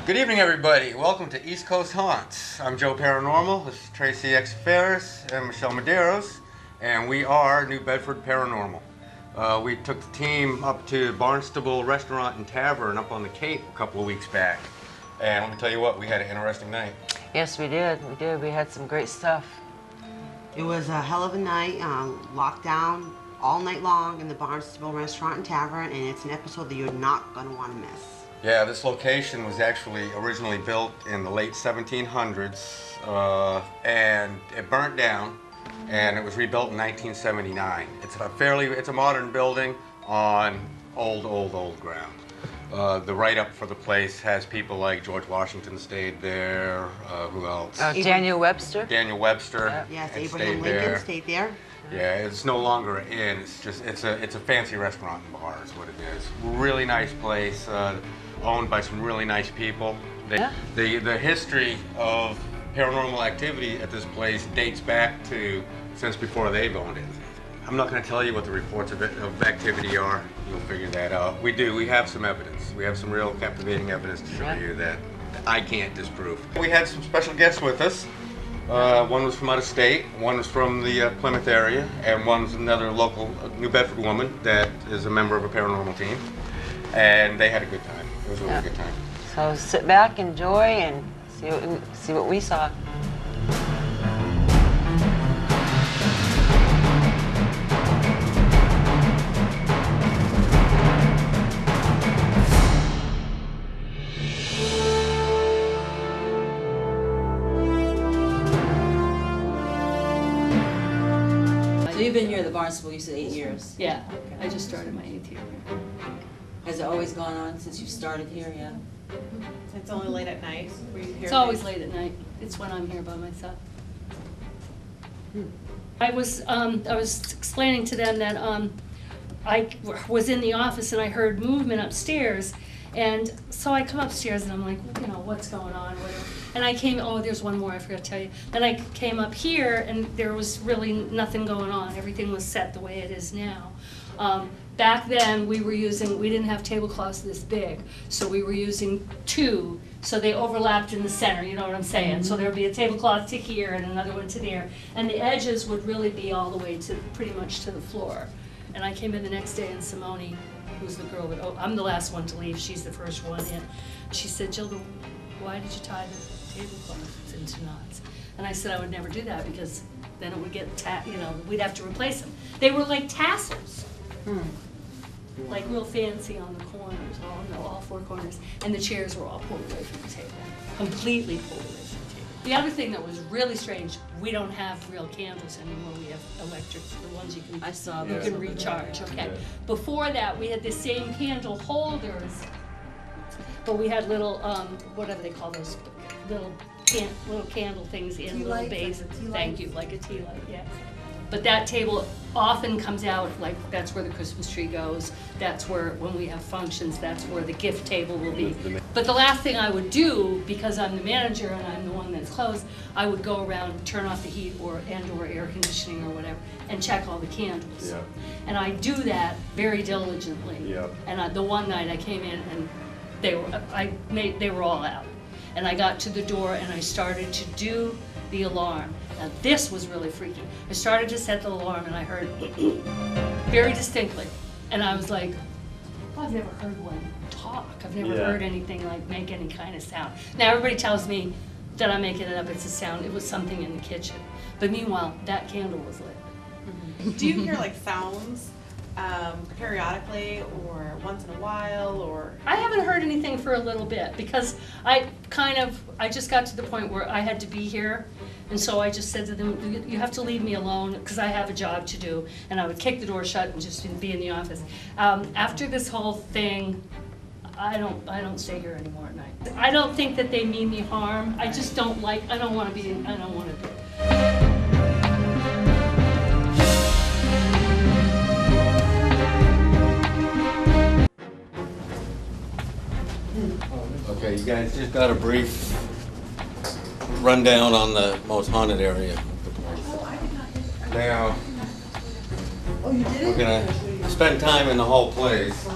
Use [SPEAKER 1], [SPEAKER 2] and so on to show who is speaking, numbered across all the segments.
[SPEAKER 1] Good evening, everybody. Welcome to East Coast Haunts. I'm Joe Paranormal. This is Tracy X. Ferris and Michelle Medeiros, and we are New Bedford Paranormal. We took the team up to Barnstable Restaurant and Tavern up on the Cape a couple of weeks back. And let me tell you what, we had an interesting night.
[SPEAKER 2] Yes, we did. We did. We had some great stuff.
[SPEAKER 3] It was a hell of a night, locked down all night long in the Barnstable Restaurant and Tavern, and it's an episode that you're not going to want to miss.
[SPEAKER 1] Yeah, this location was actually originally built in the late 1700s, and it burnt down, and it was rebuilt in 1979. It's a modern building on old ground. The write-up for the place has people like George Washington stayed there. Who else?
[SPEAKER 2] Daniel Webster.
[SPEAKER 1] Daniel Webster.
[SPEAKER 3] Yes, Abraham Lincoln stayed there.
[SPEAKER 1] Yeah, it's no longer an inn. It's a fancy restaurant and bar is what it is. Really nice place, owned by some really nice people. The history of paranormal activity at this place dates back to since before they've owned it. I'm not going to tell you what the reports of activity are. You'll figure that out. We have some evidence. We have some real captivating evidence to show you that I can't disprove. We had some special guests with us. One was from out of state, one was from the Plymouth area, and one's another local New Bedford woman that is a member of a paranormal team. And they had a good time. It was a really good time.
[SPEAKER 2] So sit back, enjoy, and see what we saw.
[SPEAKER 4] So you've been here at the Barnstable, you said 8 years?
[SPEAKER 5] Yeah, I just started my 8th year.
[SPEAKER 4] Has it always gone on since you started here, yeah?
[SPEAKER 6] It's only late at night. Were you here?
[SPEAKER 5] It's always late at night. It's when I'm here by myself. I was explaining to them that I was in the office and I heard movement upstairs, and so I come upstairs and I'm like, you know, what's going on? Whatever. And I came, oh, there's one more I forgot to tell you. Then I came up here and there was really nothing going on. Everything was set the way it is now. Back then we didn't have tablecloths this big, so we were using 2, so they overlapped in the center, you know what I'm saying? So there would be a tablecloth to here and another one to there, and the edges would really be all the way to pretty much to the floor. And I came in the next day and Simone, who's the girl that, I'm the last one to leave, she's the first one in, she said, Jill, why did you tie the tablecloths into knots? And I said I would never do that because then it would get, we'd have to replace them. They were like tassels. Like real fancy on the corners, all 4 corners, and the chairs were all pulled away from the table, completely pulled away from the table. The other thing that was really strange, we don't have real candles anymore. We have electric, the ones you can recharge. Okay. Before that, we had the same candle holders, but we had little whatever they call those little candle things in little base. Thank you, like a tea light. Yeah. But that table often comes out, like that's where the Christmas tree goes, that's where, when we have functions, that's where the gift table will be. But the last thing I would do, because I'm the manager and I'm the one that's closed, I would go around, turn off the heat or air conditioning or whatever, and check all the candles. Yeah. And I do that very diligently. Yeah. And the one night I came in and they were all out. And I got to the door and I started to do the alarm. Now this was really freaky. I started to set the alarm and I heard very distinctly. And I was like, oh, I've never heard one talk. I've never heard anything like make any kind of sound. Now everybody tells me that I'm making it up, it's a sound, it was something in the kitchen. But meanwhile, that candle was lit.
[SPEAKER 6] Do you hear like sounds periodically or once in a while, or?
[SPEAKER 5] I haven't heard anything for a little bit because I just got to the point where I had to be here, and so I just said to them, you have to leave me alone because I have a job to do, and I would kick the door shut and just be in the office. After this whole thing, I don't stay here anymore at night. I don't think that they mean me harm. I just don't want to do it.
[SPEAKER 1] Okay, you guys just got a brief rundown on the most haunted area of the place. Now, we're gonna spend time in the whole place.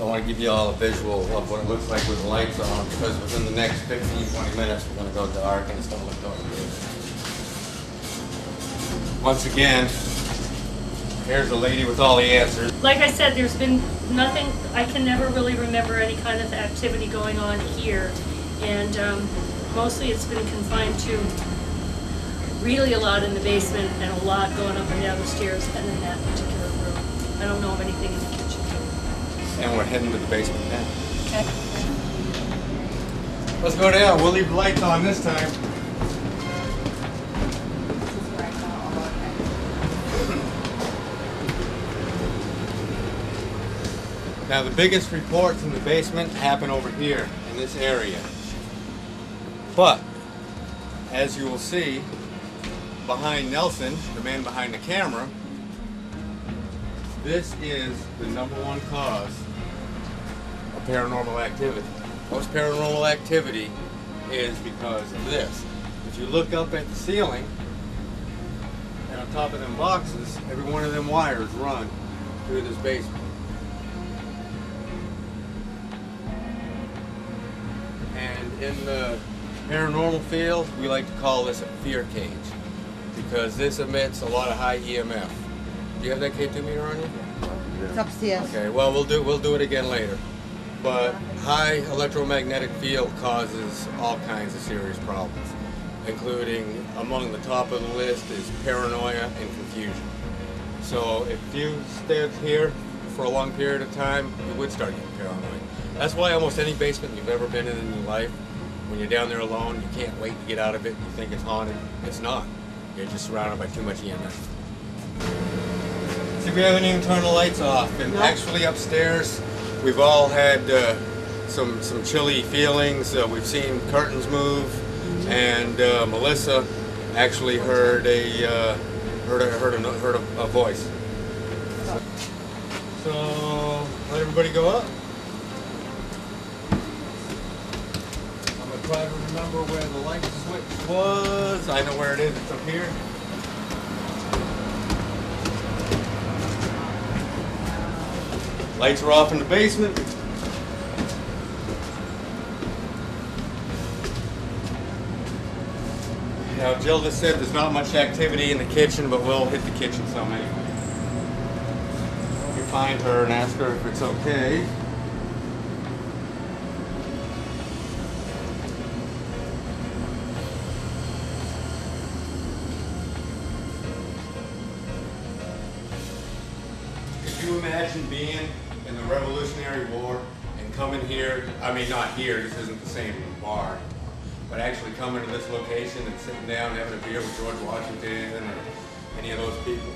[SPEAKER 1] want to give you all a visual of what it looks like with the lights on, because within the next 15-20 minutes we're going to go dark and it's going to look dark. Once again, here's a lady with all the answers.
[SPEAKER 5] Like I said, there's been nothing, I can never really remember any kind of activity going on here. And mostly it's been confined to really a lot in the basement and a lot going up and down the stairs and in that particular room. I don't know of anything in the kitchen.
[SPEAKER 1] And we're heading to the basement now.
[SPEAKER 5] Okay.
[SPEAKER 1] Let's go down. We'll leave the lights on this time. Now the biggest reports in the basement happen over here in this area. But as you will see behind Nelson, the man behind the camera, this is the #1 cause of paranormal activity. Most paranormal activity is because of this. If you look up at the ceiling and on top of them boxes, every one of them wires run through this basement. And in the paranormal field, we like to call this a fear cage because this emits a lot of high EMF. Do you have that K2 meter on you?
[SPEAKER 3] It's upstairs.
[SPEAKER 1] Okay, well we'll do it again later. But high electromagnetic field causes all kinds of serious problems, including among the top of the list is paranoia and confusion. So if you stayed here for a long period of time, you would start getting paranoid. That's why almost any basement you've ever been in your life, when you're down there alone, you can't wait to get out of it, you think it's haunted. It's not. You're just surrounded by too much EMF. See, we haven't even turned the lights off. And actually upstairs, we've all had some chilly feelings. We've seen curtains move, and Melissa actually heard a voice. So let everybody go up. I'm gonna try to remember where the light switch was. I know where it is. It's up here. Lights are off in the basement. Now, Jill just said there's not much activity in the kitchen, but we'll hit the kitchen some anyway. We find her and ask her if it's okay. Could you imagine being in the Revolutionary War and coming here, I mean not here, this isn't the same bar, but actually coming to this location and sitting down and having a beer with George Washington or any of those people?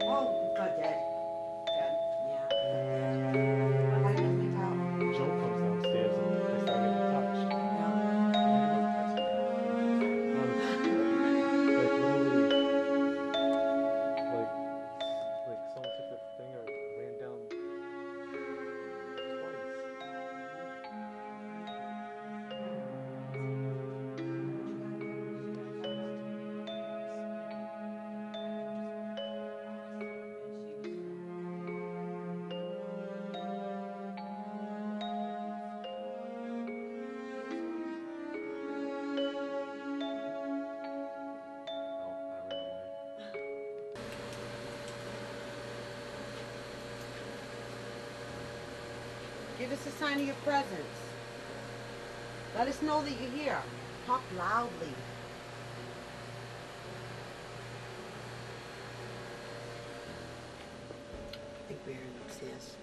[SPEAKER 3] Oh, God, dead. Dead. Yeah. I definitely tell.
[SPEAKER 7] Joe comes downstairs and I start getting touched. Like literally, like someone took their finger, ran down twice.
[SPEAKER 3] Give us a sign of your presence. Let us know that you're here. Talk loudly. I think we're upstairs.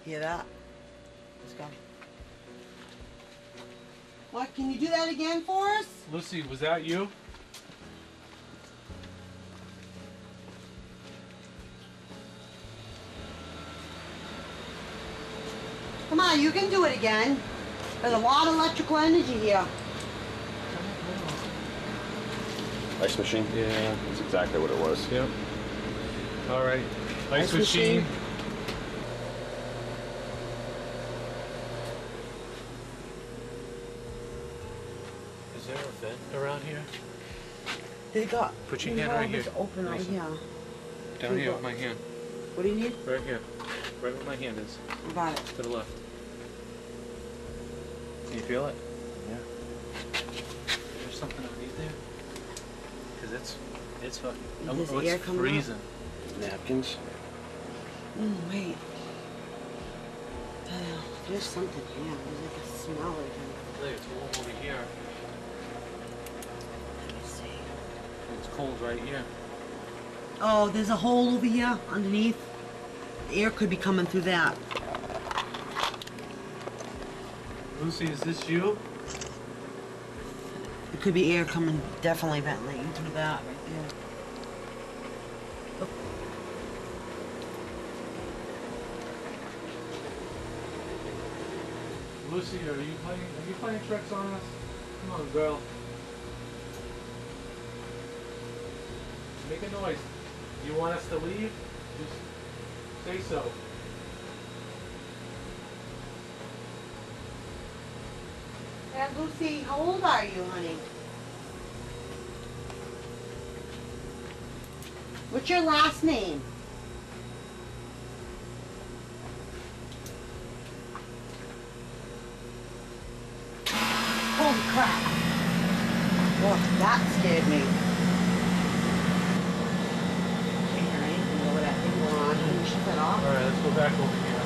[SPEAKER 3] Hear that? Let's go. What? Can you do that again for us?
[SPEAKER 7] Lucy, was that you?
[SPEAKER 3] on, you can do it again. There's a lot of electrical energy here.
[SPEAKER 8] Ice machine?
[SPEAKER 7] Yeah.
[SPEAKER 8] That's exactly what it was.
[SPEAKER 7] Yep. All right. Ice
[SPEAKER 3] Ice
[SPEAKER 7] machine.
[SPEAKER 3] machine.
[SPEAKER 7] Is there a vent around here?
[SPEAKER 3] They got.
[SPEAKER 7] Put your
[SPEAKER 3] they
[SPEAKER 7] hand
[SPEAKER 3] got
[SPEAKER 7] right
[SPEAKER 3] this
[SPEAKER 7] here.
[SPEAKER 3] Open right
[SPEAKER 7] Listen.
[SPEAKER 3] here.
[SPEAKER 7] Down here with my hand.
[SPEAKER 3] What do you need?
[SPEAKER 7] Right here. Right where my hand is.
[SPEAKER 3] I got it.
[SPEAKER 7] To the left. Can you feel it? Yeah. There's something underneath there? Because it's fucking.
[SPEAKER 3] There's
[SPEAKER 7] Oh,
[SPEAKER 3] air
[SPEAKER 7] it's
[SPEAKER 3] coming out?
[SPEAKER 7] freezing.
[SPEAKER 8] Napkins?
[SPEAKER 3] Wait. There's something here. There's like a smell or something.
[SPEAKER 7] Look, it's warm over here.
[SPEAKER 3] Let me see.
[SPEAKER 7] It's cold right here.
[SPEAKER 3] Oh, there's a hole over here underneath. The air could be coming through that.
[SPEAKER 7] Lucy, is this you?
[SPEAKER 3] It could be air coming, definitely ventilating through that right there.
[SPEAKER 7] Lucy, are you playing tricks on us? Come on, girl. Make a noise. You want us to leave? Just say so.
[SPEAKER 3] And Lucy, how old are you, honey? What's your last name? Holy crap. Well, that scared me. Can't hear anything over that thing going on. Can you shut that off?
[SPEAKER 7] Alright, let's go back over here.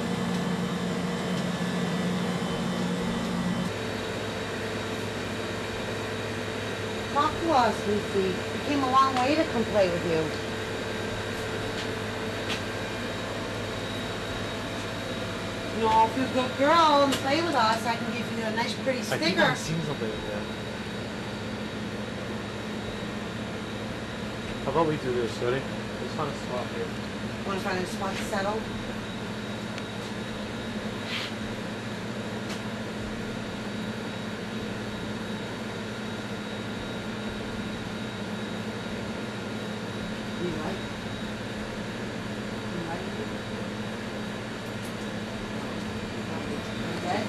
[SPEAKER 3] Talk to us, Lucy. We came a long way to come play with you. You know, if you're a good girl and play with us, I can give you a nice pretty
[SPEAKER 7] I think
[SPEAKER 3] sticker.
[SPEAKER 7] I've seen something there. How about we do this, ready? Let's find a spot here.
[SPEAKER 3] Want to find a spot to settle? You like? You like it? Okay.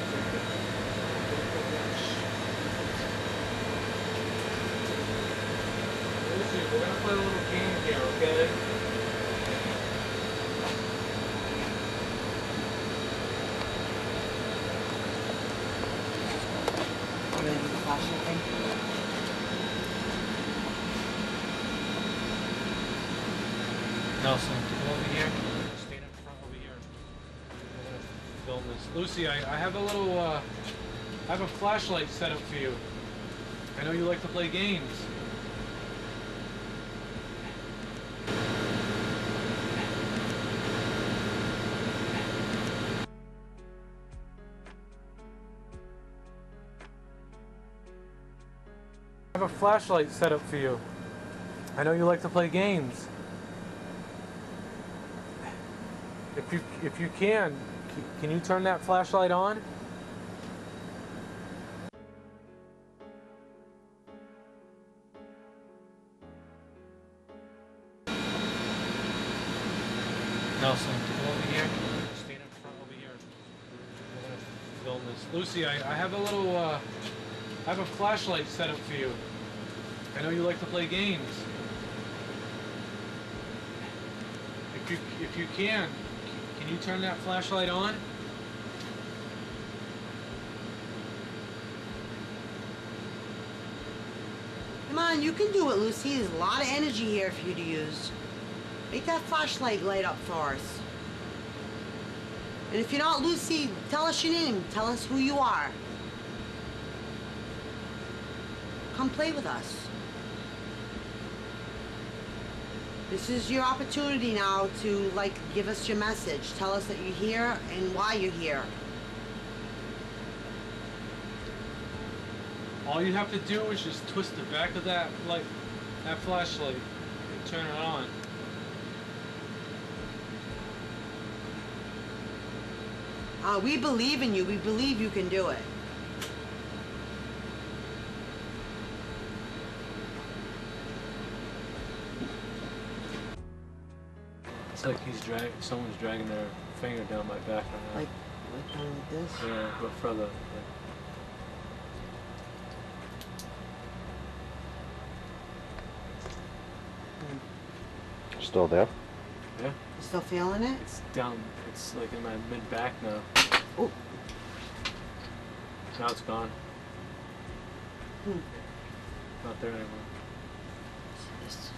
[SPEAKER 7] Lucy, we're gonna play a little game here, okay?
[SPEAKER 3] We're gonna do the flashlight thing.
[SPEAKER 7] Nelson, come over here. Stand in front over here. We're gonna film this. Lucy, I have a little, I have a flashlight set up for you. I know you like to play games. I have a flashlight set up for you. I know you like to play games. If you can you turn that flashlight on? Nelson, come over here. Stand in front over here. We're gonna film this. Lucy, I have a little, I have a flashlight set up for you. I know you like to play games. If you can you turn that flashlight on?
[SPEAKER 3] Come on, you can do it, Lucy. There's a lot of energy here for you to use. Make that flashlight light up for us. And if you're not Lucy, tell us your name. Tell us who you are. Come play with us. This is your opportunity now to, like, give us your message. Tell us that you're here and why you're here.
[SPEAKER 7] All you have to do is just twist the back of that light, that flashlight, and turn it on.
[SPEAKER 3] We believe in you. We believe you can do it.
[SPEAKER 7] It's like someone's dragging their finger down my back right now.
[SPEAKER 3] Like kind of like this?
[SPEAKER 7] Yeah, but further. Yeah.
[SPEAKER 8] Still there?
[SPEAKER 7] Yeah.
[SPEAKER 3] You still feeling it?
[SPEAKER 7] It's down. It's like in my mid back now.
[SPEAKER 3] Oh.
[SPEAKER 7] Now it's gone. Not there anymore.
[SPEAKER 3] Let's see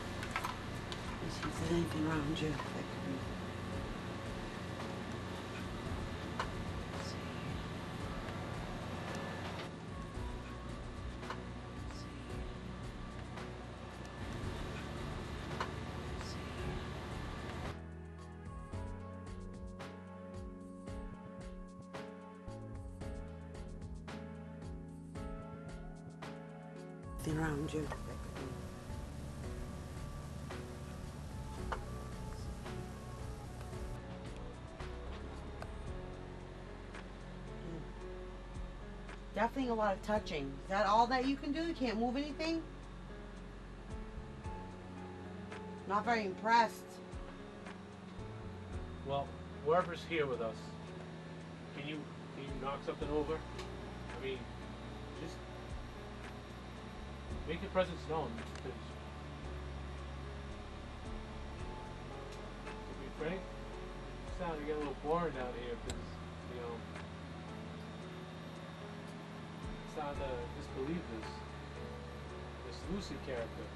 [SPEAKER 3] if there's anything around you that could be. Anything around you that could be. Definitely a lot of touching. Is that all that you can do? You can't move anything? Not very impressed.
[SPEAKER 7] Well, whoever's here with us, can you knock something over? I mean, just make your presence known. Because, to be frank, it's starting to get a little boring down here. Because you know, it's starting to disbelieve this Lucy character.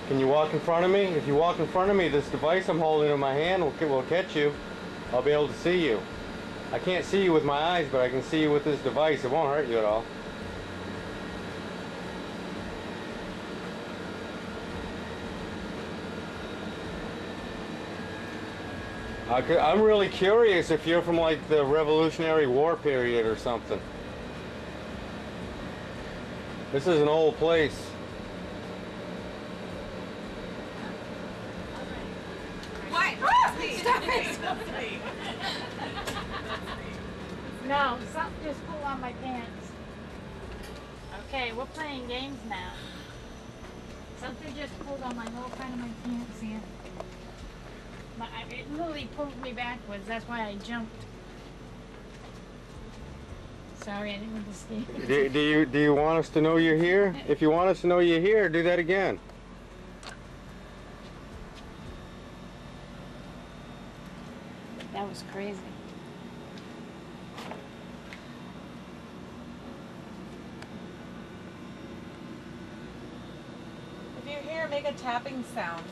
[SPEAKER 1] Can you walk in front of me? If you walk in front of me, this device I'm holding in my hand will catch you. I'll be able to see you. I can't see you with my eyes, but I can see you with this device. It won't hurt you at all. I'm really curious if you're from like the Revolutionary War period or something. This is an old place.
[SPEAKER 9] No, something just pulled on my pants. Okay, we're playing games now. Something just pulled on my whole front of my pants here. But it literally pulled me backwards. That's why I jumped. Sorry, I didn't mean to scare
[SPEAKER 1] Do you want us to know you're here? If you want us to know you're here, do that again.
[SPEAKER 9] That was crazy.
[SPEAKER 6] If you're here, make a tapping sound.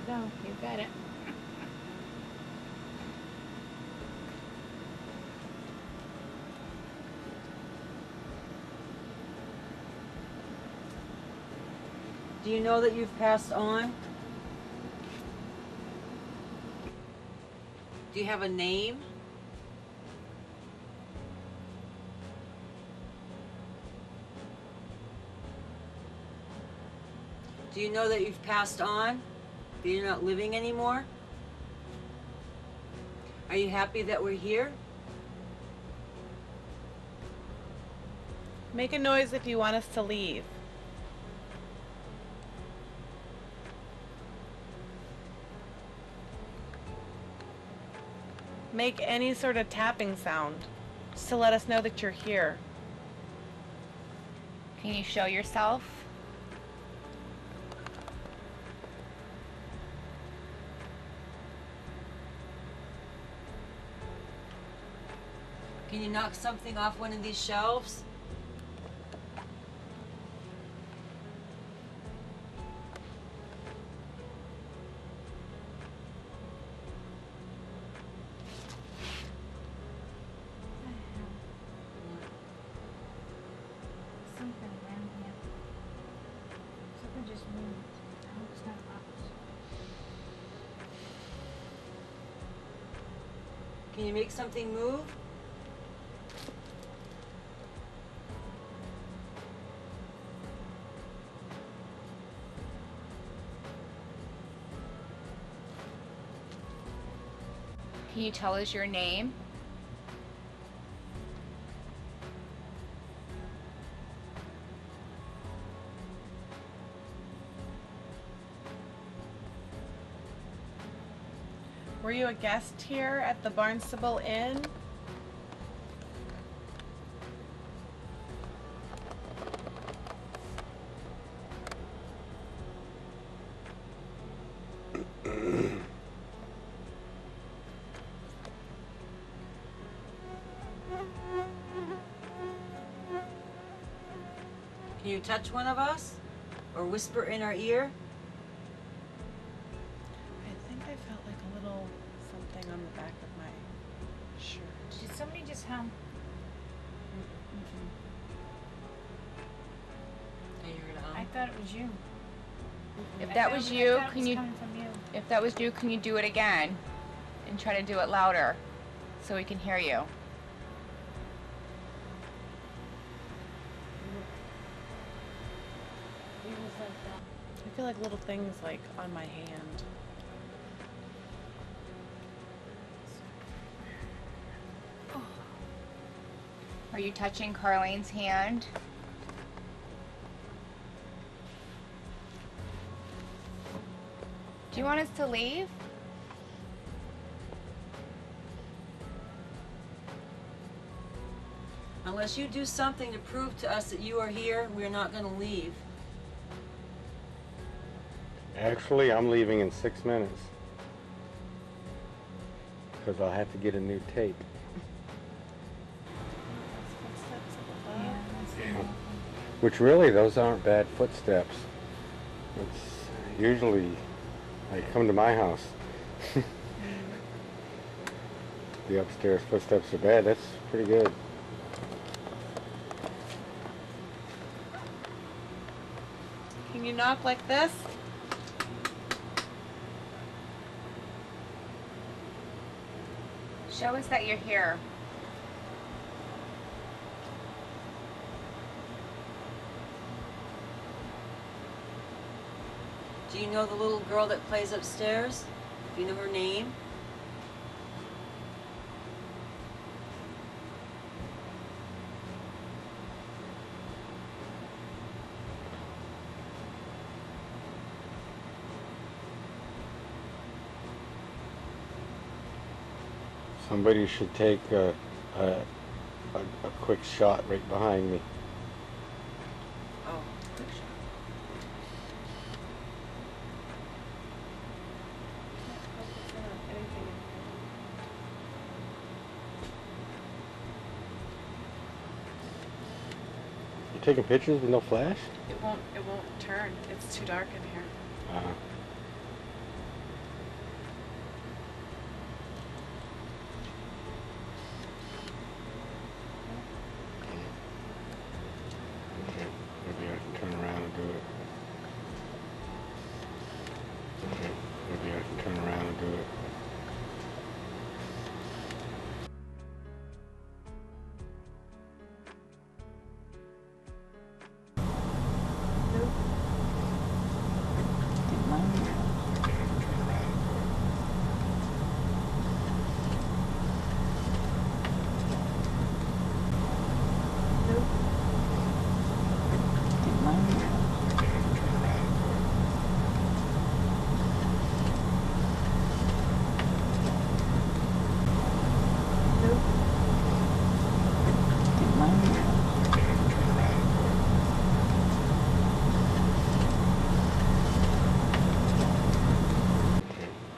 [SPEAKER 9] There you go. You got it.
[SPEAKER 2] Do you know that you've passed on? Do you have a name? Do you know that you've passed on? That you're not living anymore? Are you happy that we're here?
[SPEAKER 6] Make a noise if you want us to leave. Make any sort of tapping sound, just to let us know that you're here.
[SPEAKER 9] Can you show yourself?
[SPEAKER 2] Can you knock something off one of these shelves?
[SPEAKER 9] Something around here. Something just moved. I hope it's not us.
[SPEAKER 2] Can you make something move?
[SPEAKER 10] Can you tell us your name?
[SPEAKER 6] Were you a guest here at the Barnstable Inn?
[SPEAKER 2] Can you touch one of us? Or whisper in our ear?
[SPEAKER 6] I think I felt like a little something on the back of my shirt.
[SPEAKER 9] Did somebody just hum?
[SPEAKER 2] Can you hear it hum?
[SPEAKER 9] I thought it was you.
[SPEAKER 10] If
[SPEAKER 9] I
[SPEAKER 10] that
[SPEAKER 9] thought
[SPEAKER 10] was
[SPEAKER 9] it
[SPEAKER 10] you,
[SPEAKER 9] I thought it
[SPEAKER 10] can
[SPEAKER 9] was
[SPEAKER 10] you?
[SPEAKER 9] coming from you?
[SPEAKER 10] If that was you, can you do it again, and try to do it louder, so we can hear you?
[SPEAKER 9] It was like that.
[SPEAKER 6] I feel like little things like on my hand.
[SPEAKER 10] Are you touching Carlene's hand? Do you want us to leave?
[SPEAKER 2] Unless you do something to prove to us that you are here, we're not going to leave.
[SPEAKER 1] Actually, I'm leaving in 6 minutes. Because I'll have to get a new tape.
[SPEAKER 10] Yeah.
[SPEAKER 1] Which really, those aren't bad footsteps. It's usually, like, come to my house. The upstairs footsteps are bad. That's pretty good.
[SPEAKER 6] Can you knock like this?
[SPEAKER 10] Show us that you're here.
[SPEAKER 2] Do you know the little girl that plays upstairs? Do you know her name?
[SPEAKER 1] Somebody should take a quick shot right behind me.
[SPEAKER 2] Oh, quick shot.
[SPEAKER 1] You taking pictures with no flash?
[SPEAKER 6] It won't turn. It's too dark in here.
[SPEAKER 1] Okay, maybe I can turn around and do it. Okay, maybe I can turn around and do it.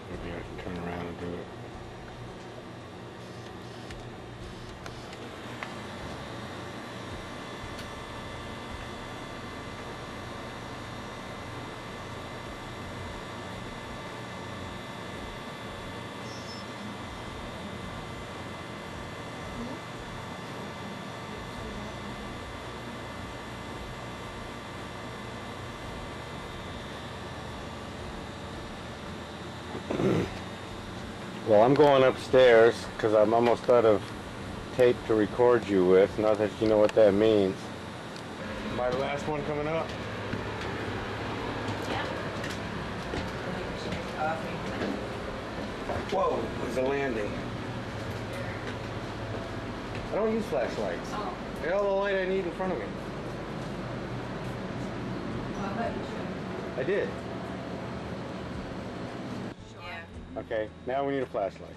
[SPEAKER 1] Maybe I can turn around and do it. Well, I'm going upstairs because I'm almost out of tape to record you with. Not that you know what that means. Am I the last one coming up?
[SPEAKER 2] I think we should just
[SPEAKER 1] Whoa, there's a landing. I don't use flashlights.
[SPEAKER 2] Oh.
[SPEAKER 1] I got all the light I need in front of me.
[SPEAKER 2] Well, I bet you should.
[SPEAKER 1] I did.
[SPEAKER 10] Yeah.
[SPEAKER 1] Okay, now we need a flashlight.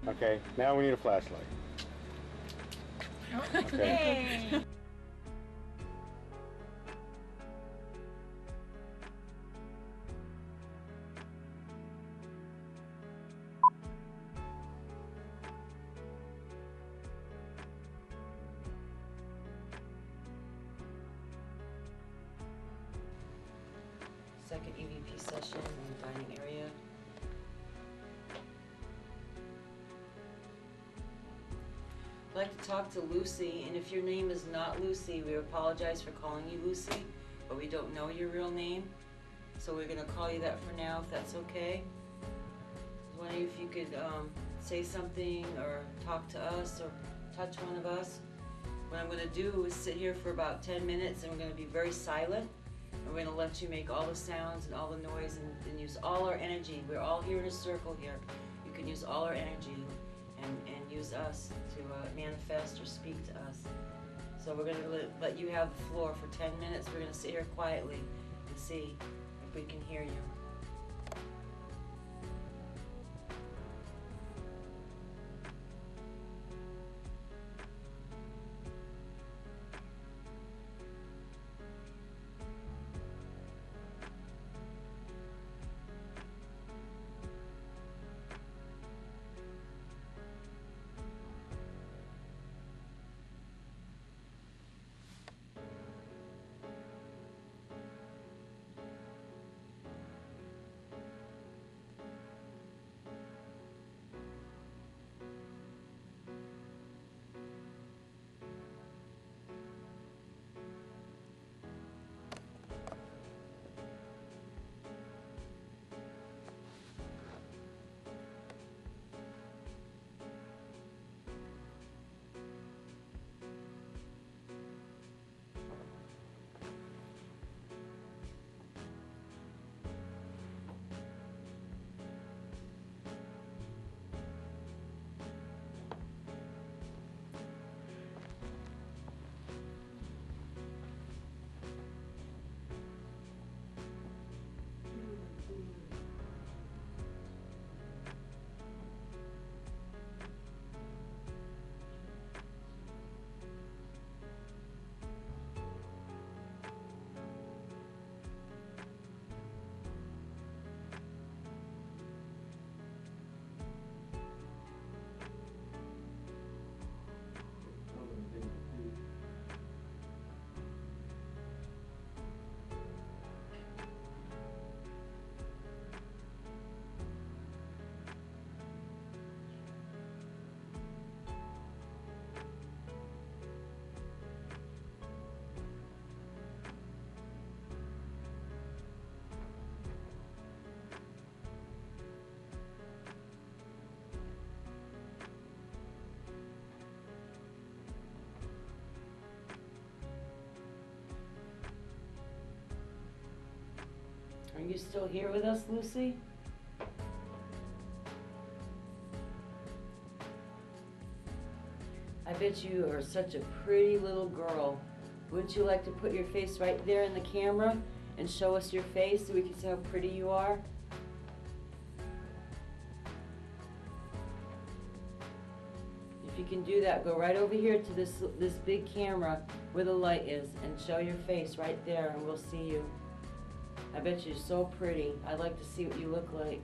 [SPEAKER 1] Okay, now we need a flashlight. Okay.
[SPEAKER 9] Hey.
[SPEAKER 2] Second EVP session in the dining area. I'd like to talk to Lucy, and if your name is not Lucy, we apologize for calling you Lucy, but we don't know your real name, so we're gonna call you that for now, if that's okay. I was wondering if you could say something or talk to us or touch one of us. What I'm gonna do is sit here for about 10 minutes, and we're gonna be very silent, and we're gonna let you make all the sounds and all the noise and use all our energy. We're all here in a circle here. You can use all our energy and use us to manifest or speak to us. So we're gonna let you have the floor for 10 minutes. We're gonna sit here quietly and see if we can hear you. Are you still here with us, Lucy? I bet you are such a pretty little girl. Wouldn't you like to put your face right there in the camera and show us your face so we can see how pretty you are? If you can do that, go right over here to this big camera where the light is and show your face right there and we'll see you. I bet you're so pretty. I'd like to see what you look like.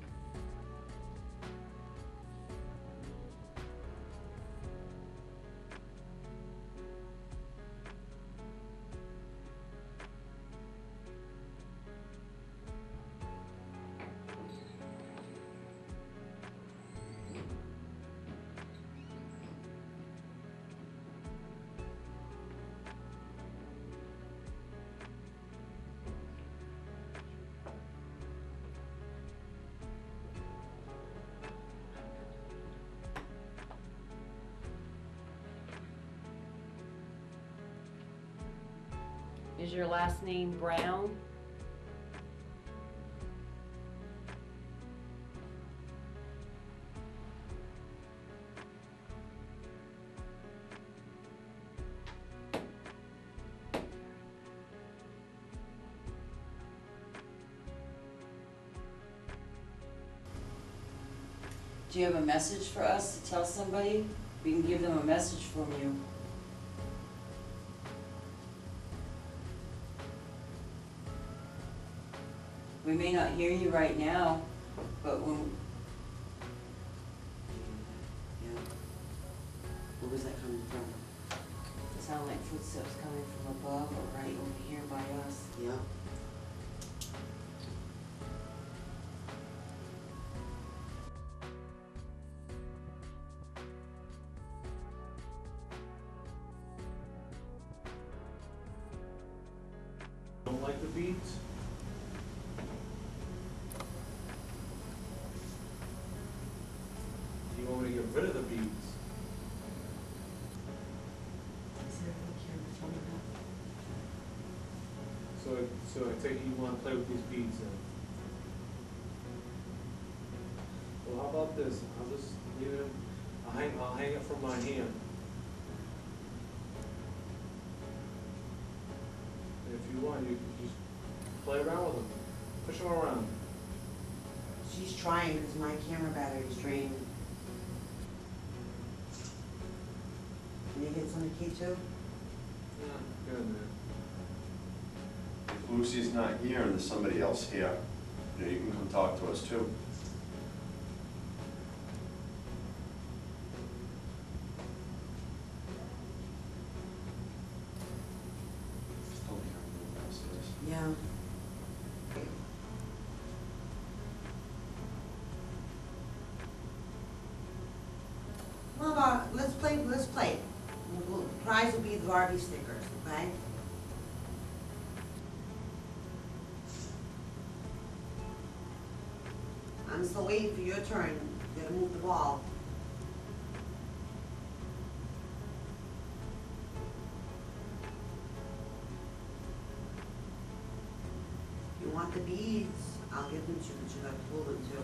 [SPEAKER 2] Is your last name Brown? Do you have a message for us to tell somebody? We can give them a message from you. We may not hear you right now, but when... Yeah. Where was that coming from? It sounded like footsteps coming from above or right over here by us. Yeah.
[SPEAKER 7] Don't like the beads? Do you want me to get rid of the beads? So I take it you want to play with these beads then? Well, how about this? I'll just leave it. I'll hang it from my hand. And if you want, you can just play around with them. Push them around.
[SPEAKER 3] She's trying because my camera battery's drained. Can you hit some of the key too?
[SPEAKER 7] Yeah, good man.
[SPEAKER 8] If Lucy's not here and there's somebody else here, you know, you can come talk to us too. Still hearing the downstairs.
[SPEAKER 3] Yeah. Well, let's play. The prize will be the Barbie stickers, okay? I'm still waiting for your turn. You gotta move the ball. If you want the beads, I'll give them to you, but you gotta pull them too.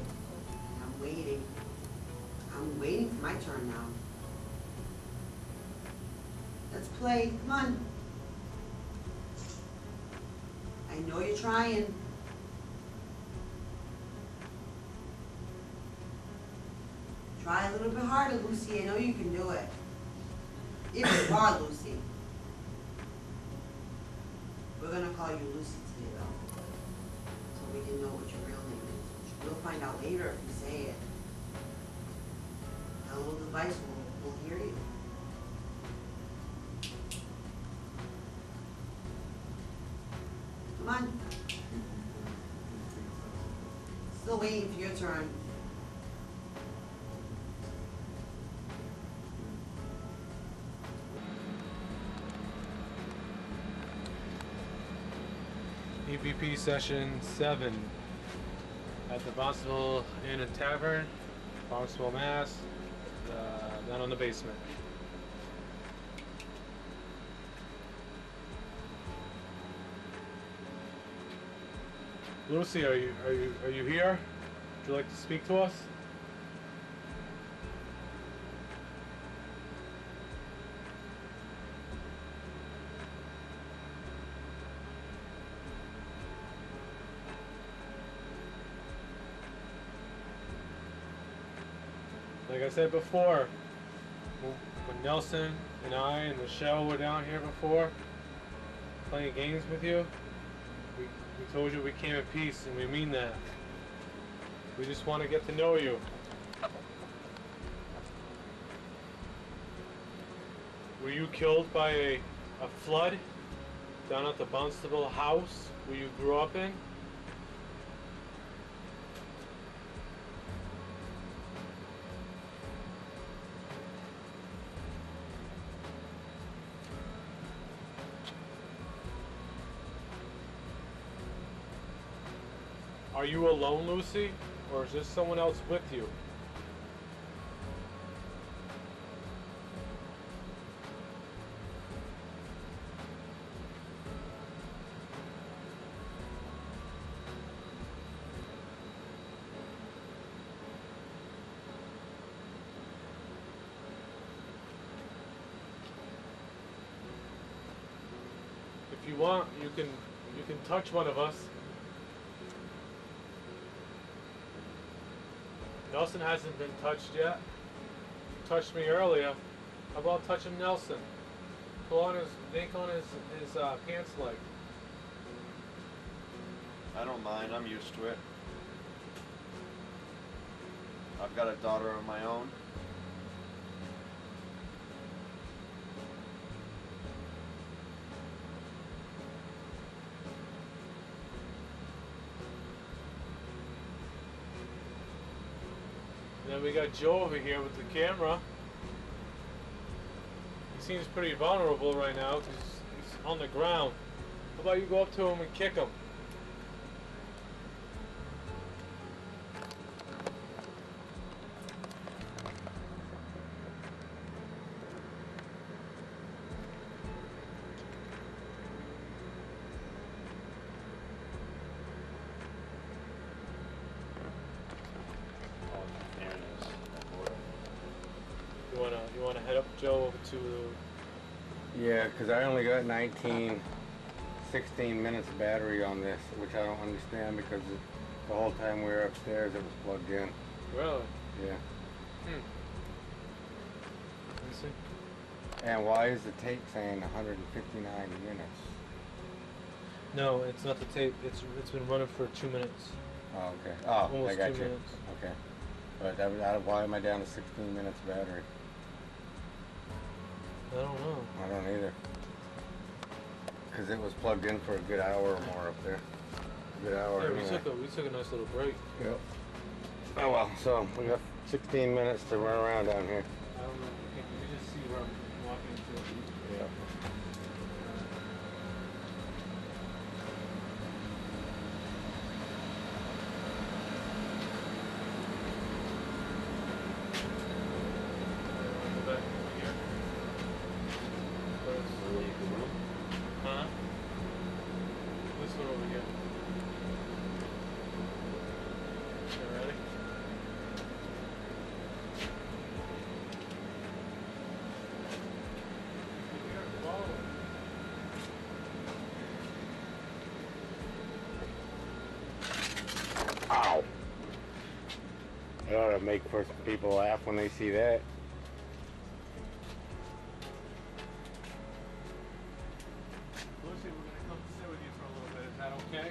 [SPEAKER 3] I'm waiting. I'm waiting for my turn now. Let's play. Come on. I know you're trying. Try a little bit harder, Lucy. I know you can do it. It's hard, Lucy. We're gonna call you Lucy today, though, so we can know what your real name is. We'll find out later if you say it. That little device will hear you. Come on. Still waiting for your turn.
[SPEAKER 7] EVP session 7 at the Barnstable Inn and Tavern, Barnstable, Mass. Down in the basement. Lucy, are you here? Would you like to speak to us? Like I said before, when Nelson and I and Michelle were down here before, playing games with you, we told you we came in peace, and we mean that. We just want to get to know you. Were you killed by a flood down at the Barnstable house where you grew up in? Are you alone, Lucy, or is there someone else with you? If you want, you can touch one of us. Nelson hasn't been touched yet. Touched me earlier. How about touching Nelson? Pull on his, yank on his pants leg.
[SPEAKER 8] I don't mind, I'm used to it. I've got a daughter of my own.
[SPEAKER 7] Then we got Joe over here with the camera. He seems pretty vulnerable right now because he's on the ground. How about you go up to him and kick him? You wanna head up, Joe, over to the...
[SPEAKER 1] Yeah, because I only got 16 minutes battery on this, which I don't understand because the whole time we were upstairs it was plugged in.
[SPEAKER 7] Really?
[SPEAKER 1] Yeah.
[SPEAKER 7] Let me see.
[SPEAKER 1] And why is the tape saying 159 minutes?
[SPEAKER 7] No, it's not the tape. It's been running for 2 minutes.
[SPEAKER 1] Oh, okay. Oh,
[SPEAKER 7] Almost
[SPEAKER 1] I got
[SPEAKER 7] 2
[SPEAKER 1] you.
[SPEAKER 7] minutes.
[SPEAKER 1] Okay. But why am I down to 16 minutes battery?
[SPEAKER 7] I don't know.
[SPEAKER 1] I don't either. Because it was plugged in for a good hour or more up there. A good hour.
[SPEAKER 7] Yeah,
[SPEAKER 1] Anyway.
[SPEAKER 7] we took a nice little break.
[SPEAKER 1] Yep. Oh well, so we got 16 minutes to run around down here.
[SPEAKER 7] I don't know. You can just see where I'm walking to.
[SPEAKER 1] Yep.
[SPEAKER 7] Go back over here. Huh? This one over here. You ready?
[SPEAKER 1] Ow! It ought to make first people laugh when they see that.
[SPEAKER 7] Lucy, we're gonna come sit with you for a little bit. Is that okay?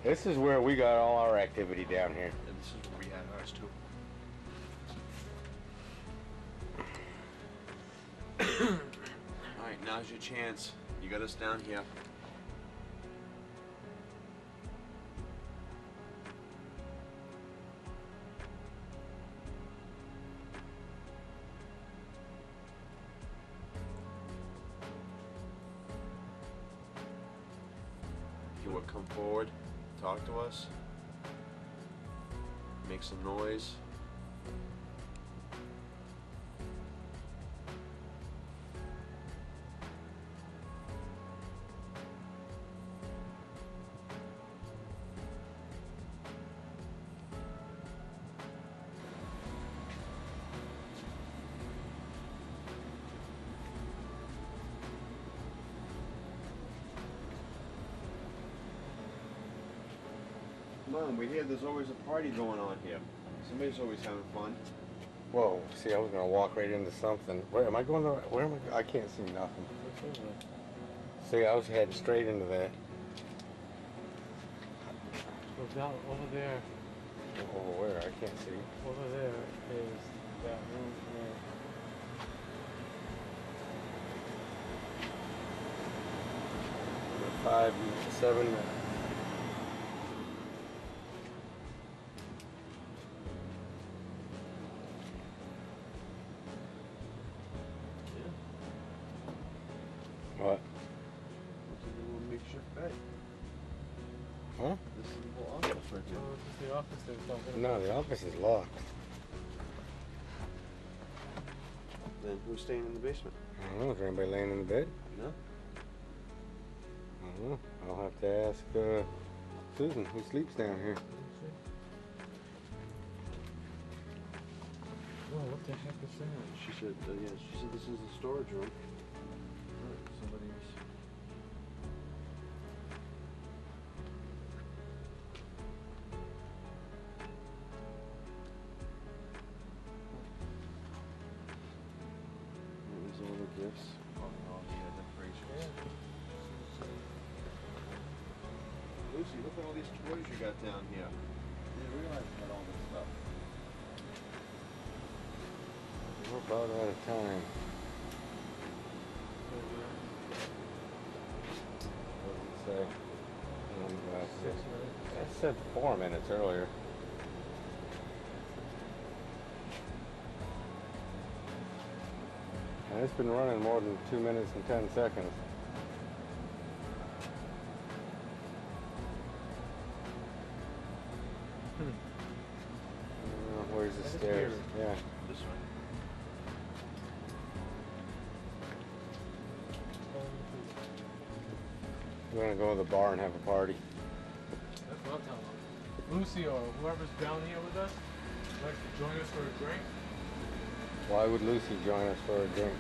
[SPEAKER 1] This is where we got all our activity down here.
[SPEAKER 8] And this is where we had ours too. Alright, now's your chance. You got us down here. You would come forward, talk to us, make some noise. Come on, we hear there's always a party going on here. Somebody's always having fun.
[SPEAKER 1] Whoa, see, I was gonna walk right into something. Where am I going? Where am I? I can't see nothing. See, I was heading straight into that.
[SPEAKER 7] So down over there.
[SPEAKER 1] Over where? I can't see.
[SPEAKER 7] Over there is that room there.
[SPEAKER 1] Five, 7 minutes. What?
[SPEAKER 8] What's a little makeshift bed?
[SPEAKER 1] Huh?
[SPEAKER 8] This is the whole office right here.
[SPEAKER 7] Oh, this is the office they're talking
[SPEAKER 1] No, the office is locked.
[SPEAKER 8] Then who's staying in the basement?
[SPEAKER 1] I don't know. Is there anybody laying in the bed?
[SPEAKER 8] No?
[SPEAKER 1] I don't know. I'll have to ask Susan, who sleeps down here.
[SPEAKER 7] Oh, what the heck is that?
[SPEAKER 8] She said, yeah, she said this is the storage room. Somebody's. this on all the decorations. Lucy, look at all these toys you got down here. I didn't realize you had all this stuff.
[SPEAKER 1] We're about out of time. What did it say? It said 4 minutes earlier. And it's been running more than 2 minutes and 10 seconds. Where's the stairs? Yeah.
[SPEAKER 8] This one.
[SPEAKER 1] We're gonna go to the bar and have a party.
[SPEAKER 7] That's what I'm talking about. Lucy or whoever's down here with us, would like to join us for a drink.
[SPEAKER 1] Why would Lucy join us for a drink?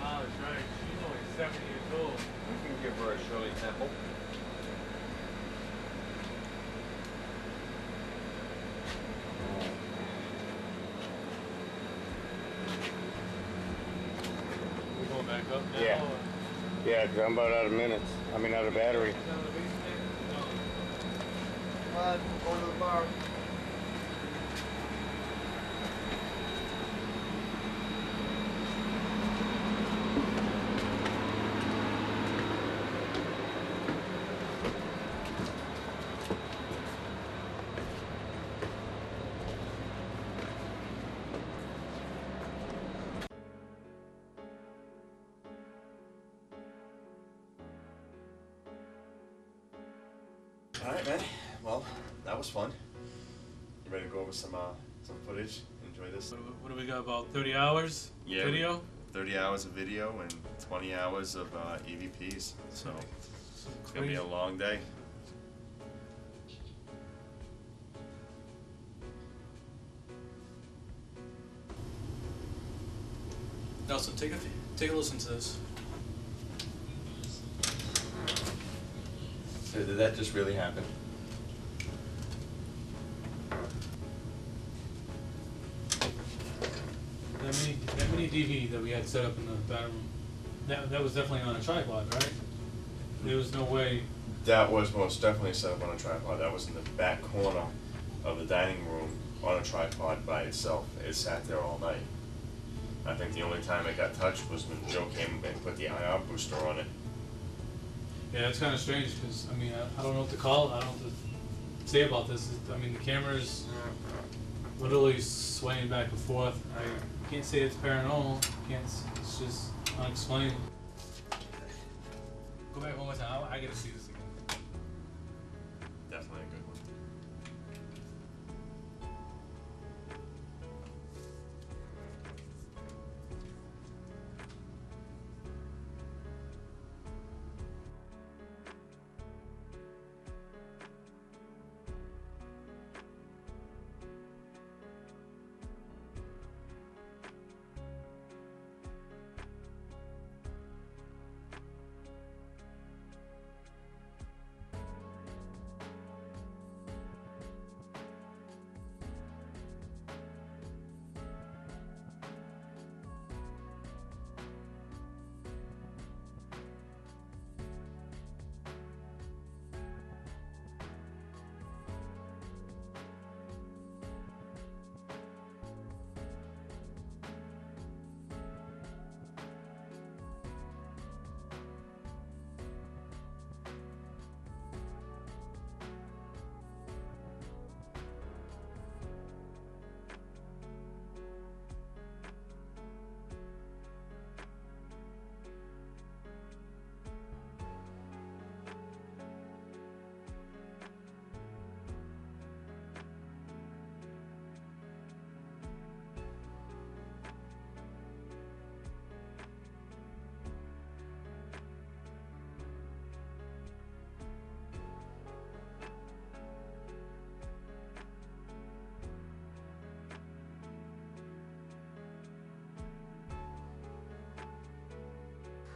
[SPEAKER 7] Oh, that's right. She's only 70 years old.
[SPEAKER 8] We can give her a Shirley Temple.
[SPEAKER 7] We're going back up now.
[SPEAKER 1] Yeah.
[SPEAKER 7] or-
[SPEAKER 1] Yeah, 'cause I'm about out of minutes. I mean, out of battery.
[SPEAKER 7] Down the basement? No.
[SPEAKER 8] Come on, go to the bar. All right, man. Well, that was fun. You ready to go over some footage? Enjoy this?
[SPEAKER 7] What do we got, about 30 hours
[SPEAKER 8] Yeah,
[SPEAKER 7] video?
[SPEAKER 8] 30 hours of video and 20 hours of EVPs. So it's gonna be a long day.
[SPEAKER 11] Nelson, take a listen to this.
[SPEAKER 8] So did that just really happen?
[SPEAKER 11] That mini DV that we had set up in the bathroom, that was definitely on a tripod, right? There was no way.
[SPEAKER 8] That was most definitely set up on a tripod. That was in the back corner of the dining room on a tripod by itself. It sat there all night. I think the only time it got touched was when Joe came and put the IR booster on it.
[SPEAKER 11] Yeah, it's kind of strange because I mean I don't know what to call. I don't know what to say about this. I mean the camera's literally swaying back and forth. I can't say it's paranormal. It's just unexplained. Go back one more time. I gotta see this again.
[SPEAKER 8] Definitely a good one.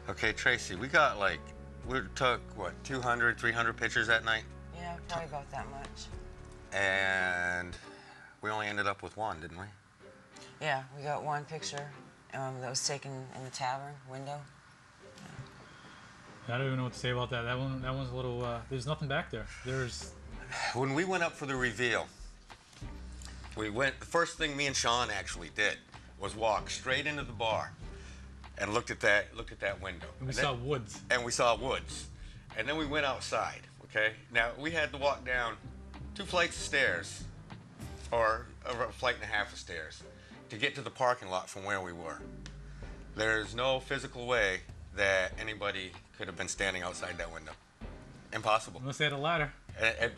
[SPEAKER 1] Okay, Tracy, we got like, we took, what, 200, 300 pictures that night?
[SPEAKER 2] Yeah, probably about that much.
[SPEAKER 1] And we only ended up with one, didn't we?
[SPEAKER 2] Yeah, we got one picture, that was taken in the tavern window.
[SPEAKER 11] I don't even know what to say about that. That one's a little. There's nothing back there. There's.
[SPEAKER 1] When we went up for the reveal, the first thing me and Sean actually did was walk straight into the bar and looked at that window.
[SPEAKER 11] And we saw woods.
[SPEAKER 1] And we saw woods. And then we went outside, okay? Now, we had to walk down 2 flights of stairs, or a flight and a half of stairs, to get to the parking lot from where we were. There's no physical way that anybody could have been standing outside that window. Impossible.
[SPEAKER 11] Unless they had a ladder.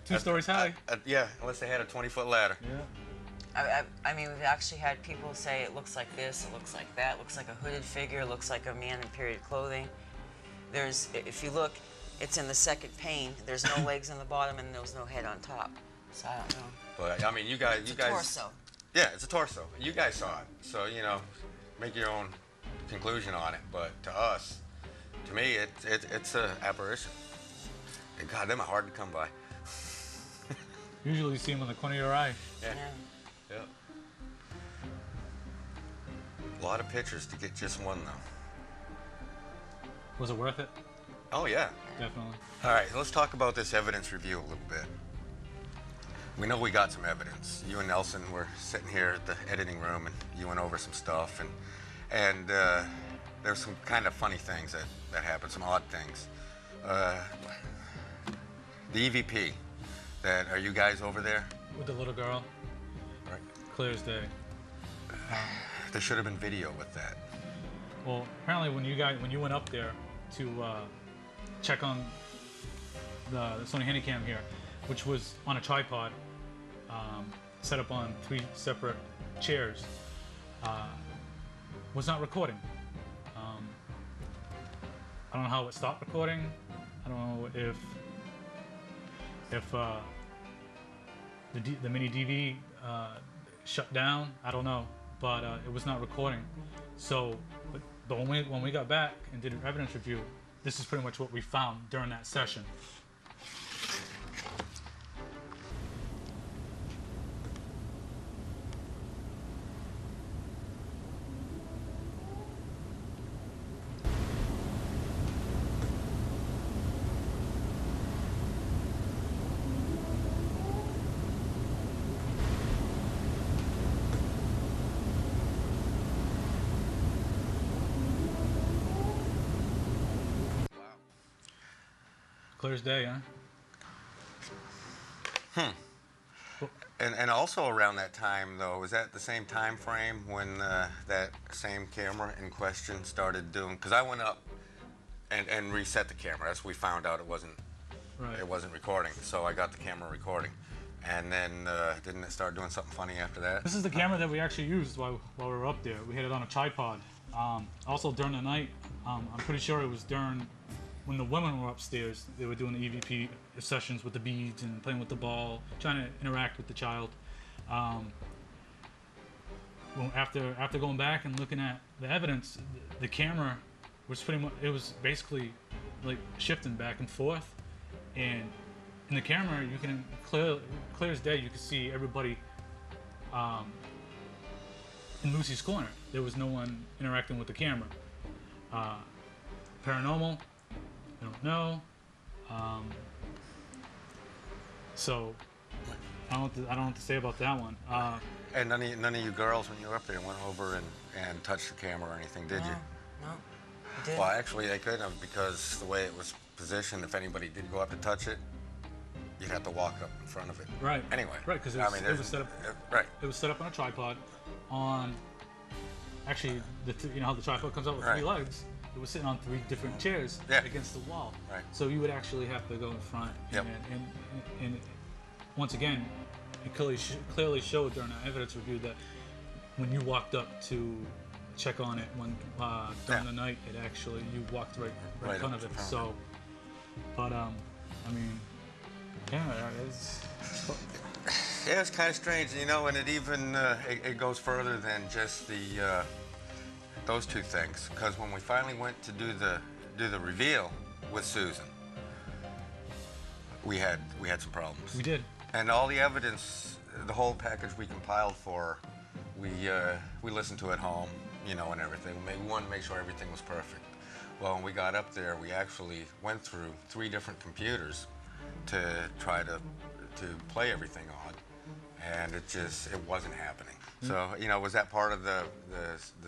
[SPEAKER 11] 2 stories high.
[SPEAKER 1] Yeah, unless they had a 20-foot ladder.
[SPEAKER 11] Yeah.
[SPEAKER 2] I mean, we've actually had people say it looks like this, it looks like that, looks like a hooded figure, looks like a man in period clothing. If you look, it's in the second pane. There's no legs on the bottom and there's no head on top. So I don't know.
[SPEAKER 1] But I mean, you guys.
[SPEAKER 2] It's a torso.
[SPEAKER 1] Yeah, it's a torso. You guys saw it, so you know, make your own conclusion on it. But to us, to me, it's an apparition. And God, them are hard to come by.
[SPEAKER 11] Usually you see them on the corner of your eye.
[SPEAKER 1] Yeah. Yeah. A lot of pictures to get just one, though.
[SPEAKER 11] Was it worth it?
[SPEAKER 1] Oh, yeah.
[SPEAKER 11] Definitely.
[SPEAKER 1] All right, let's talk about this evidence review a little bit. We know we got some evidence. You and Nelson were sitting here at the editing room, and you went over some stuff, and there's some kind of funny things that happened, some odd things. The EVP, are you guys over there?
[SPEAKER 11] With the little girl?
[SPEAKER 1] Right.
[SPEAKER 11] Clear as day.
[SPEAKER 1] There should have been video with that.
[SPEAKER 11] Well, apparently when you went up there to check on the Sony Handycam here, which was on a tripod, set up on 3 separate chairs, was not recording. I don't know how it stopped recording. I don't know if the mini DV shut down. I don't know, but it was not recording. So, but when we got back and did an evidence review, this is pretty much what we found during that session. Clear as day, huh?
[SPEAKER 1] And also around that time, though, was that the same time frame when that same camera in question started doing? Because I went up and reset the camera. That's when we found out it wasn't recording. So I got the camera recording, and then didn't it start doing something funny after that?
[SPEAKER 11] This is the camera that we actually used while we were up there. We had it on a tripod. Also during the night, I'm pretty sure it was during when the women were upstairs. They were doing the EVP sessions with the beads and playing with the ball, trying to interact with the child. Well, after going back and looking at the evidence, the camera was basically like shifting back and forth, and in the camera you can clear as day you could see everybody in Lucy's corner. There was no one interacting with the camera. Paranormal, I don't know. So I don't know what to say about that one.
[SPEAKER 1] And none of you girls, when you were up there, went over and touched the camera or anything, did you?
[SPEAKER 2] No, I didn't.
[SPEAKER 1] Well, actually, they couldn't have, because the way it was positioned, if anybody did go up to touch it, you'd have to walk up in front of it.
[SPEAKER 11] Right.
[SPEAKER 1] Anyway.
[SPEAKER 11] Right, because it was set up.
[SPEAKER 1] Right.
[SPEAKER 11] It was set up on a tripod. Actually, you know how the tripod comes out with 3 legs. It was sitting on 3 different chairs against the wall.
[SPEAKER 1] Right.
[SPEAKER 11] So you would actually have to go in front.
[SPEAKER 1] Yep.
[SPEAKER 11] And once again, it clearly showed during our evidence review that when you walked up to check on it during the night, you walked right in front of it. So, but I mean, yeah,
[SPEAKER 1] it's kind of strange, you know, and it even it goes further than just those 2 things, because when we finally went to do the reveal with Susan, we had some problems.
[SPEAKER 11] We did.
[SPEAKER 1] And all the evidence, the whole package we compiled for her, we listened to at home. you know, and everything. We wanted to make sure everything was perfect. Well, when we got up there, we actually went through 3 different computers to try to play everything on, and it wasn't happening. So, you know, was that part of the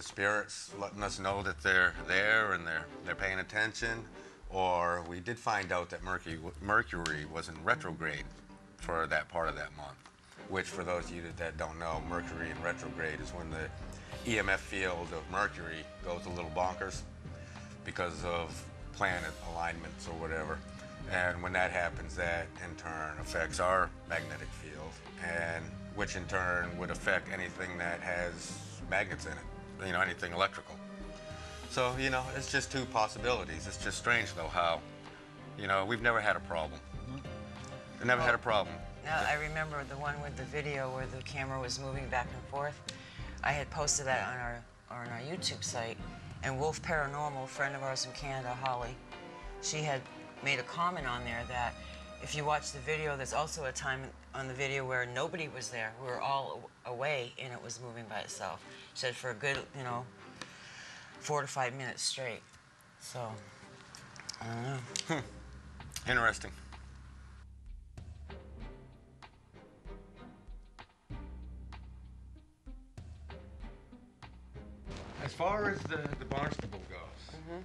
[SPEAKER 1] spirits letting us know that they're there and they're paying attention? Or we did find out that Mercury was in retrograde for that part of that month, which for those of you that don't know, Mercury in retrograde is when the EMF field of Mercury goes a little bonkers because of planet alignments or whatever. And when that happens, that in turn affects our magnetic field, and which in turn would affect anything that has magnets in it, you know, anything electrical. So, you know, it's just 2 possibilities. It's just strange, though, how, you know, we've never had a problem. We've never had a problem.
[SPEAKER 2] Now, I remember the one with the video where the camera was moving back and forth. I had posted that on our YouTube site, and Wolf Paranormal, a friend of ours from Canada, Holly, she had made a comment on there that if you watch the video, there's also a time on the video where nobody was there. We were all away, and it was moving by itself. She said for a good, you know, 4 to 5 minutes straight. So, I don't know.
[SPEAKER 1] Interesting. As far as the Barnstable goes,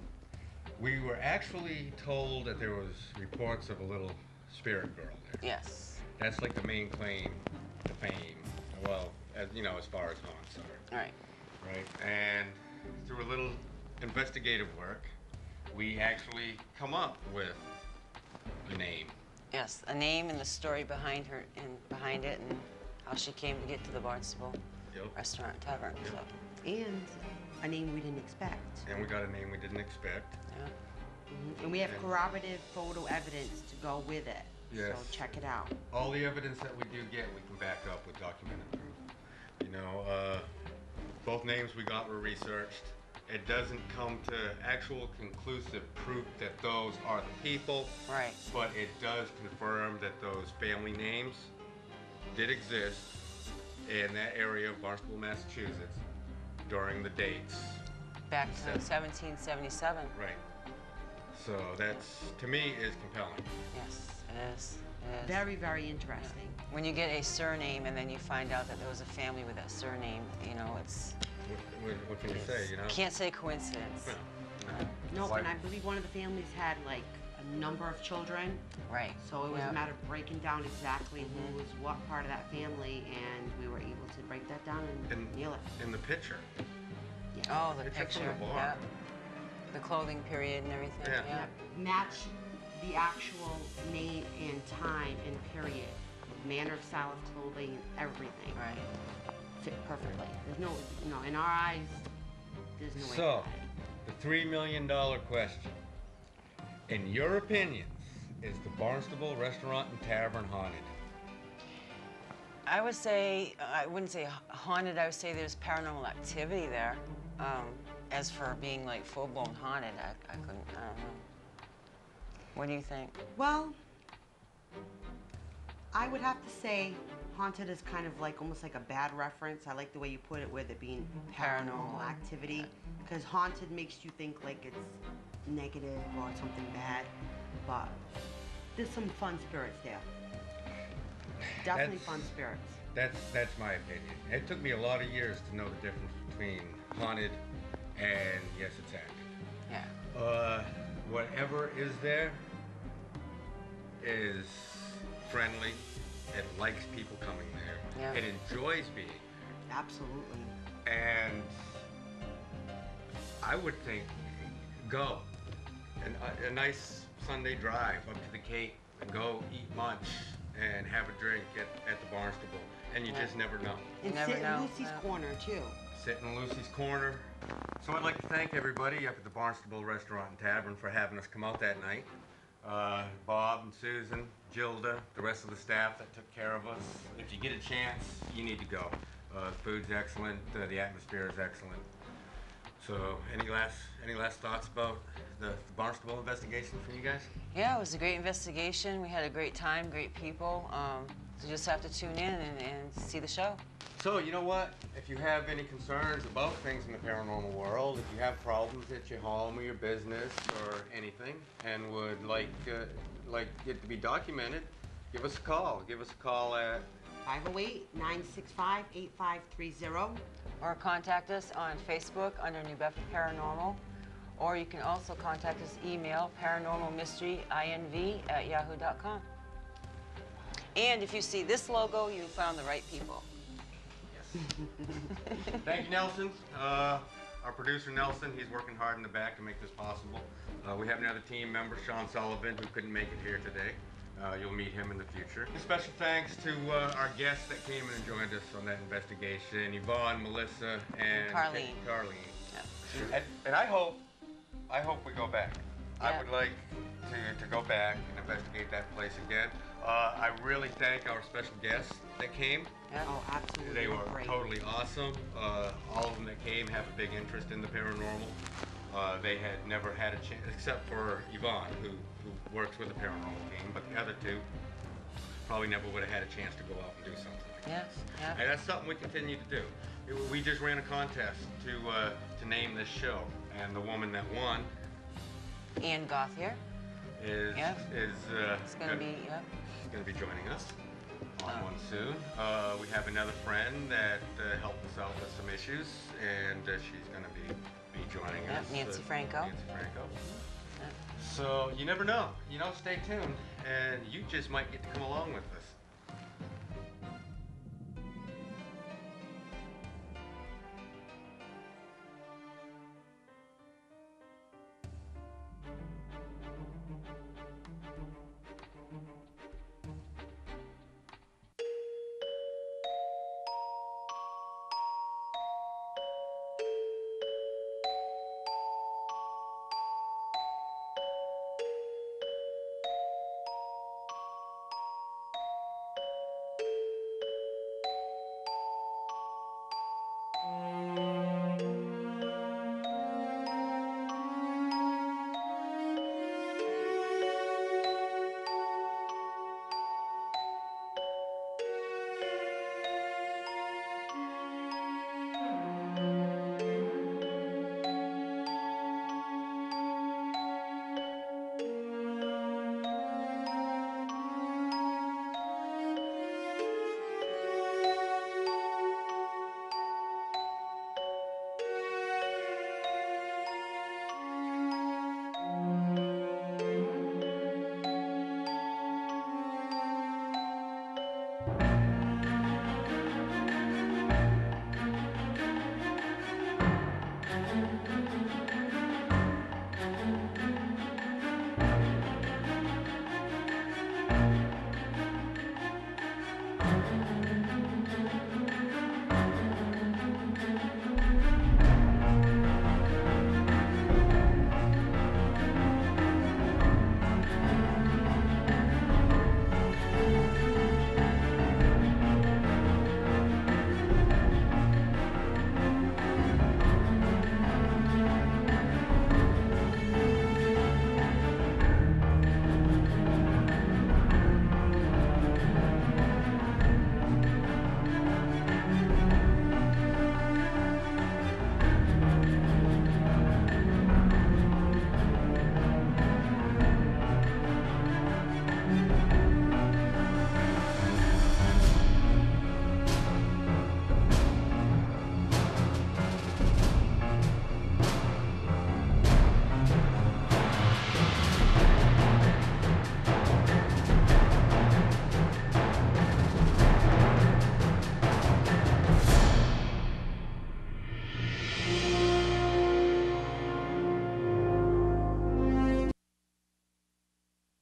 [SPEAKER 1] we were actually told that there was reports of a little spirit girl there.
[SPEAKER 2] Yes.
[SPEAKER 1] That's like the main claim to fame. Well, as you know, as far as haunts are.
[SPEAKER 2] Right.
[SPEAKER 1] Right. And through a little investigative work, we actually come up with a name.
[SPEAKER 2] Yes, a name and the story behind her and behind it, and how she came to get to the Barnstable Restaurant and Tavern.
[SPEAKER 1] Yep.
[SPEAKER 2] So.
[SPEAKER 3] And a name we didn't expect.
[SPEAKER 1] And we got a name we didn't expect.
[SPEAKER 2] Yeah.
[SPEAKER 3] And we have corroborative photo evidence to go with it.
[SPEAKER 1] Yes.
[SPEAKER 3] So check it out.
[SPEAKER 1] All the evidence that we do get, we can back up with documented proof. You know, both names we got were researched. It doesn't come to actual conclusive proof that those are the people.
[SPEAKER 2] Right.
[SPEAKER 1] But it does confirm that those family names did exist in that area of Barnstable, Massachusetts during the dates.
[SPEAKER 2] Back to 1777.
[SPEAKER 1] Right. So that's, to me, is compelling.
[SPEAKER 2] Yes, it is. It is.
[SPEAKER 3] Very, very interesting.
[SPEAKER 2] When you get a surname and then you find out that there was a family with that surname, you know, it's...
[SPEAKER 1] What can you say, you know?
[SPEAKER 2] Can't say coincidence.
[SPEAKER 3] No, and I believe one of the families had like a number of children.
[SPEAKER 2] Right.
[SPEAKER 3] So it was a matter of breaking down exactly who was what part of that family, and we were able to break that down and nail it.
[SPEAKER 1] In the picture.
[SPEAKER 3] Yeah.
[SPEAKER 2] Oh, the
[SPEAKER 1] Picture
[SPEAKER 2] picture.
[SPEAKER 1] from the bar.
[SPEAKER 2] Yeah. The clothing period and everything.
[SPEAKER 1] Yeah.
[SPEAKER 2] Yeah.
[SPEAKER 3] Match the actual name and time and period, manner, style of clothing, everything.
[SPEAKER 2] Right.
[SPEAKER 3] Fit perfectly. There's no, you know, in our eyes, there's no way.
[SPEAKER 1] So, the $3 million question. In your opinions, is the Barnstable Restaurant and Tavern haunted?
[SPEAKER 2] I would say, I wouldn't say haunted, I would say there's paranormal activity there. As for being like full-blown haunted, I don't know. What do you think?
[SPEAKER 3] Well, I would have to say haunted is kind of like almost like a bad reference. I like the way you put it with it being paranormal activity, because haunted makes you think like it's negative or something bad, but there's some fun spirits there. Definitely fun spirits.
[SPEAKER 1] That's my opinion. It took me a lot of years to know the difference between haunted and yes, it's active.
[SPEAKER 2] Yeah.
[SPEAKER 1] Whatever is there is friendly. It likes people coming there.
[SPEAKER 2] Yeah.
[SPEAKER 1] It enjoys being.
[SPEAKER 3] Absolutely.
[SPEAKER 1] And I would think go. And a nice Sunday drive up to the Cape and go eat lunch and have a drink at the Barnstable. And you just never know.
[SPEAKER 3] And
[SPEAKER 2] never
[SPEAKER 3] sit
[SPEAKER 2] know.
[SPEAKER 3] in Lucy's corner too.
[SPEAKER 1] Sit in Lucy's corner. So I'd like to thank everybody up at the Barnstable Restaurant and Tavern for having us come out that night. Bob and Susan, Gilda, the rest of the staff that took care of us. If you get a chance, you need to go. The food's excellent, the atmosphere is excellent. So any last thoughts about the Barnstable investigation from you guys?
[SPEAKER 2] Yeah, it was a great investigation. We had a great time, great people. So you just have to tune in and see the show.
[SPEAKER 1] So, you know what? If you have any concerns about things in the paranormal world, if you have problems at your home or your business or anything, and would like it to be documented, give us a call. Give us a call at
[SPEAKER 3] 508-965-8530.
[SPEAKER 2] Or contact us on Facebook under New Bedford Paranormal. Or you can also contact us email paranormalmysteryinv@yahoo.com. And if you see this logo, you found the right people.
[SPEAKER 1] Thank you, Nelson. Our producer, Nelson, he's working hard in the back to make this possible. We have another team member, Sean Sullivan, who couldn't make it here today. You'll meet him in the future. A special thanks to our guests that came in and joined us on that investigation, Yvonne, Melissa, and
[SPEAKER 2] Carlene.
[SPEAKER 1] Carlene. And I hope we go back. I would like to go back and investigate that place again. I really thank our special guests that came.
[SPEAKER 3] Oh, absolutely.
[SPEAKER 1] They were
[SPEAKER 3] great.
[SPEAKER 1] totally awesome. All of them that came have a big interest in the paranormal. They had never had a chance, except for Yvonne, who works with the paranormal team, but the other two probably never would have had a chance to go out and do something like this. And that's something we continue to do. We just ran a contest to name this show, and the woman that won,
[SPEAKER 2] Ann Gothier,
[SPEAKER 1] is
[SPEAKER 2] it's going to be,
[SPEAKER 1] she's going to be joining us on one soon. We have another friend that helped us out with some issues, and she's going to be joining us.
[SPEAKER 2] Nancy Franco.
[SPEAKER 1] Nancy Franco. So you never know. Stay tuned, and you just might get to come along with us.